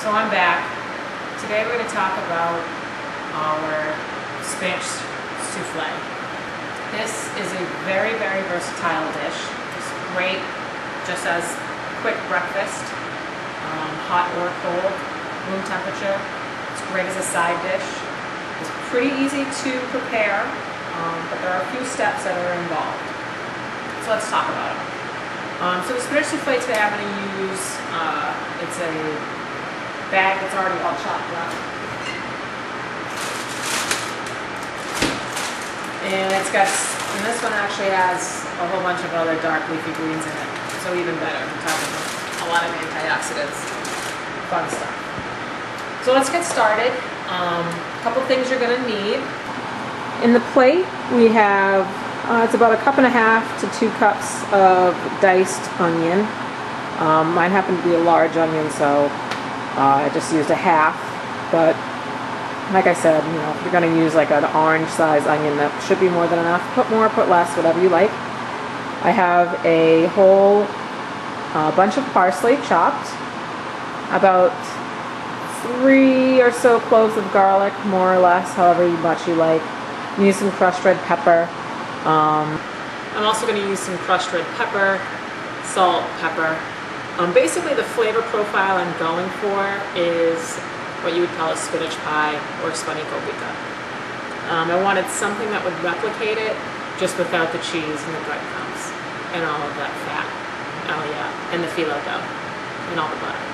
So I'm back. Today we're going to talk about our spinach souffle. This is a very, very versatile dish. It's great just as quick breakfast, hot or cold, room temperature. It's great as a side dish. It's pretty easy to prepare, but there are a few steps that are involved. So let's talk about it. So the spinach souffle today I'm going to use, it's a bag that's already all chopped up. And this one actually has a whole bunch of other dark leafy greens in it. So even better, on top of a lot of antioxidants. Fun stuff. So let's get started. A couple things you're going to need. In the plate we have, it's about 1.5 to 2 cups of diced onion. Mine happened to be a large onion, so I just used a half, but like I said, you know, if you're going to use like an orange size onion, that should be more than enough. Put more, put less, whatever you like. I have a whole bunch of parsley chopped, about 3 or so cloves of garlic, more or less, however much you like. Use some crushed red pepper. I'm also going to use some crushed red pepper, salt, pepper. Basically the flavor profile I'm going for is what you would call a spinach pie or spinach souffle. I wanted something that would replicate it just without the cheese and the breadcrumbs and all of that fat. Oh yeah, and the phyllo dough and all the butter.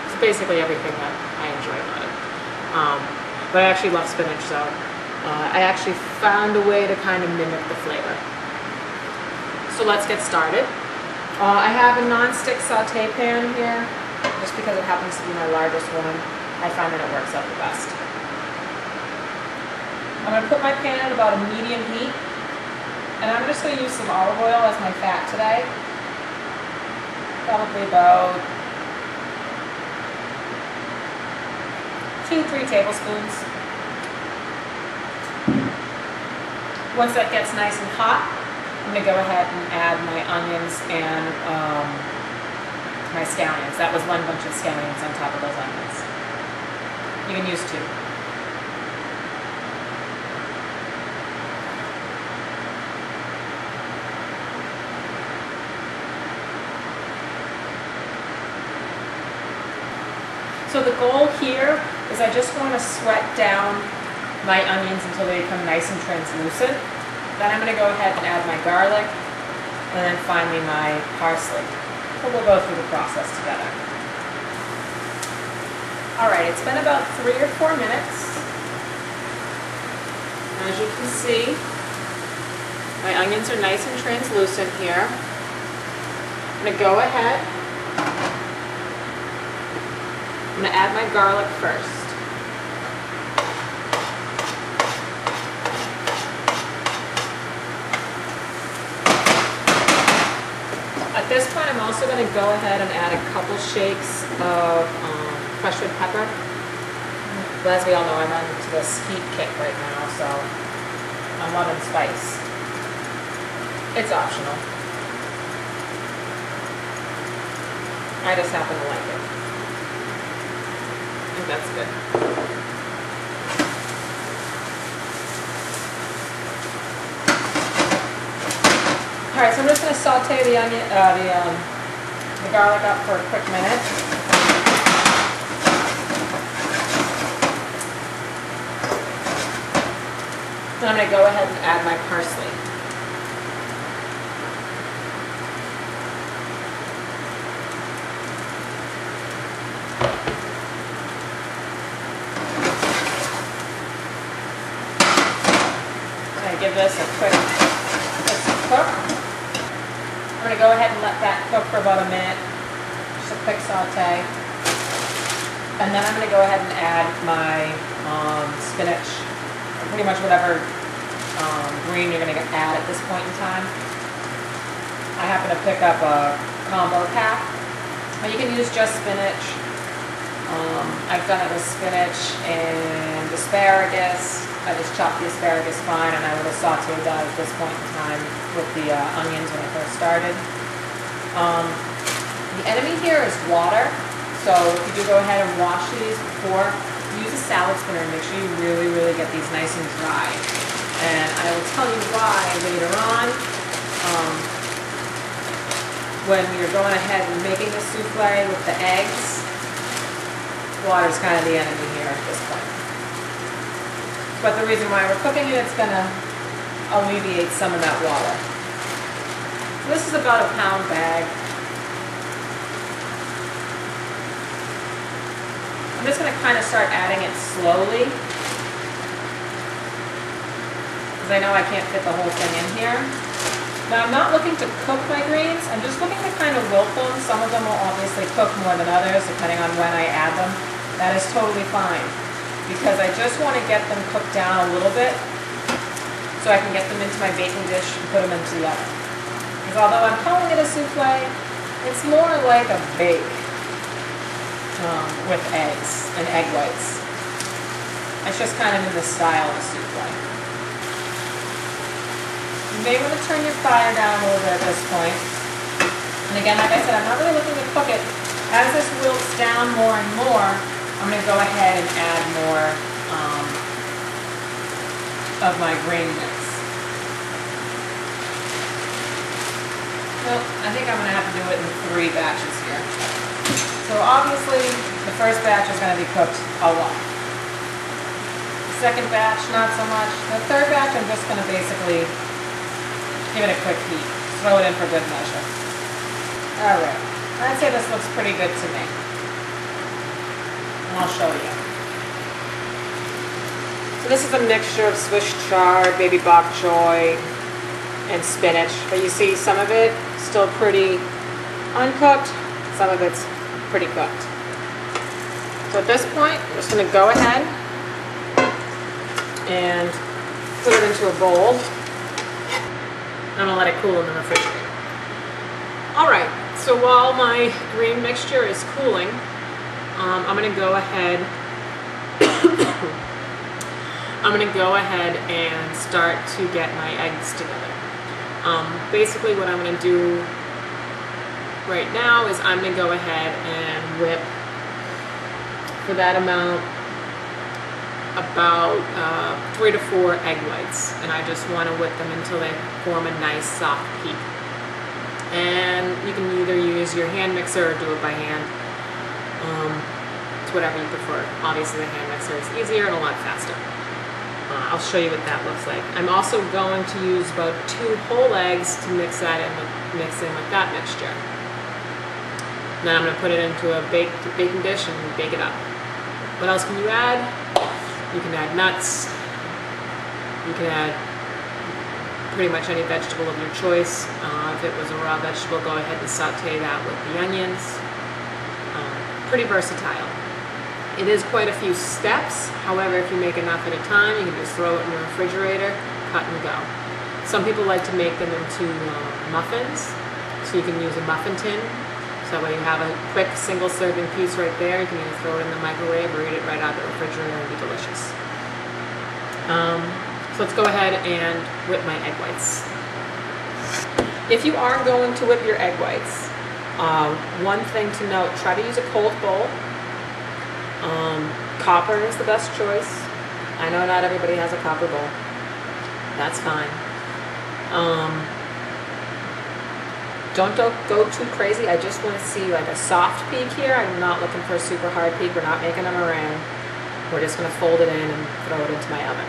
It's basically everything that I enjoy about it. But I actually love spinach, so I actually found a way to kind of mimic the flavor. So let's get started. I have a non-stick saute pan here, just because it happens to be my largest one. I find that it works out the best. I'm going to put my pan at about a medium heat, and I'm just going to use some olive oil as my fat today. Probably about 2-3 tablespoons. Once that gets nice and hot, I'm going to go ahead and add my onions and my scallions. That was 1 bunch of scallions on top of those onions. You can use 2. So the goal here is I just want to sweat down my onions until they become nice and translucent. Then I'm going to go ahead and add my garlic, and then finally my parsley. So we'll go through the process together. Alright, it's been about 3 or 4 minutes. As you can see, my onions are nice and translucent here. I'm going to go ahead. I'm going to add my garlic first. At this point, I'm also going to go ahead and add a couple shakes of crushed red pepper. But as we all know, I'm into this heat kick right now, so I'm loving spice. It's optional. I just happen to like it. I think that's good. Alright, so I'm just going to saute the onion, the garlic up for a quick minute. Then I'm going to go ahead and add my parsley. I'm going to give this a quick cook. I'm going to go ahead and let that cook for about a minute, just a quick saute. And then I'm going to go ahead and add my spinach, or pretty much whatever green you're going to add at this point in time. I happen to pick up a combo pack, but you can use just spinach. I've done it with spinach and asparagus. I just chopped the asparagus fine, and I would have sauteed that at this point in time with the onions when I first started. The enemy here is water. So if you do go ahead and wash these before, use a salad spinner and make sure you really, really get these nice and dry. And I will tell you why later on. When you're going ahead and making the souffle with the eggs, water's kind of the enemy here at this point. But the reason why we're cooking it, it's going to alleviate some of that water. So this is about a pound bag. I'm just going to kind of start adding it slowly, because I know I can't fit the whole thing in here. Now I'm not looking to cook my greens, I'm just looking to kind of wilt them. Some of them will obviously cook more than others depending on when I add them. That is totally fine, because I just want to get them cooked down a little bit so I can get them into my baking dish and put them into the oven. Because although I'm calling it a souffle, it's more like a bake with eggs and egg whites. It's just kind of in the style of a souffle. You may want to turn your fire down a little bit at this point. And again, like I said, I'm not really looking to cook it. As this wilts down more and more, I'm going to go ahead and add more of my grain mix. Well, I think I'm going to have to do it in 3 batches here. So obviously, the first batch is going to be cooked a lot. The second batch, not so much. The third batch, I'm just going to basically give it a quick heat. Throw it in for good measure. Alright, I'd say this looks pretty good to me. And I'll show you. So this is a mixture of Swiss chard, baby bok choy, and spinach. But you see some of it still pretty uncooked, some of it's pretty cooked. So at this point, I'm just going to go ahead and put it into a bowl. I'm going to let it cool in the refrigerator. Alright, so while my green mixture is cooling, I'm going to go ahead and start to get my eggs together. Basically what I'm going to do right now is I'm going to go ahead and whip for that amount about 3 to 4 egg whites, and I just want to whip them until they form a nice soft peak. And you can either use your hand mixer or do it by hand. It's whatever you prefer. Obviously the hand mixer is easier and a lot faster. I'll show you what that looks like. I'm also going to use about 2 whole eggs to mix in with that mixture. Then I'm going to put it into a baking dish and bake it up. What else can you add? You can add nuts. You can add pretty much any vegetable of your choice. If it was a raw vegetable, go ahead and saute that with the onions. Pretty versatile. It is quite a few steps. However, if you make enough at a time, you can just throw it in the refrigerator, cut and go. Some people like to make them into muffins, so you can use a muffin tin. So that way you have a quick single serving piece right there. You can either throw it in the microwave or eat it right out of the refrigerator and be delicious. So let's go ahead and whip my egg whites. If you are going to whip your egg whites, one thing to note, try to use a cold bowl. Copper is the best choice. I know not everybody has a copper bowl. That's fine. Don't go too crazy. I just want to see like a soft peak here. I'm not looking for a super hard peak. We're not making a meringue. We're just going to fold it in and throw it into my oven.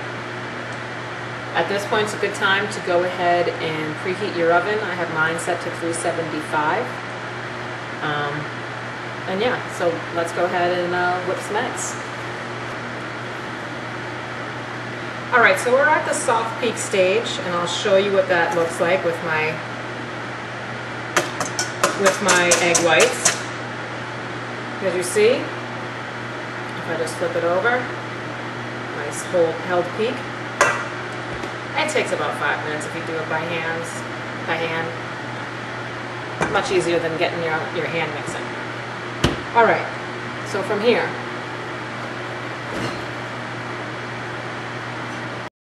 At this point, it's a good time to go ahead and preheat your oven. I have mine set to 375. And yeah, so let's go ahead and whip some eggs. Alright, so we're at the soft peak stage, and I'll show you what that looks like with my egg whites. As you see, if I just flip it over, nice whole held peak. It takes about 5 minutes if you do it by hand. Much easier than getting your hand mixing. Alright, so from here,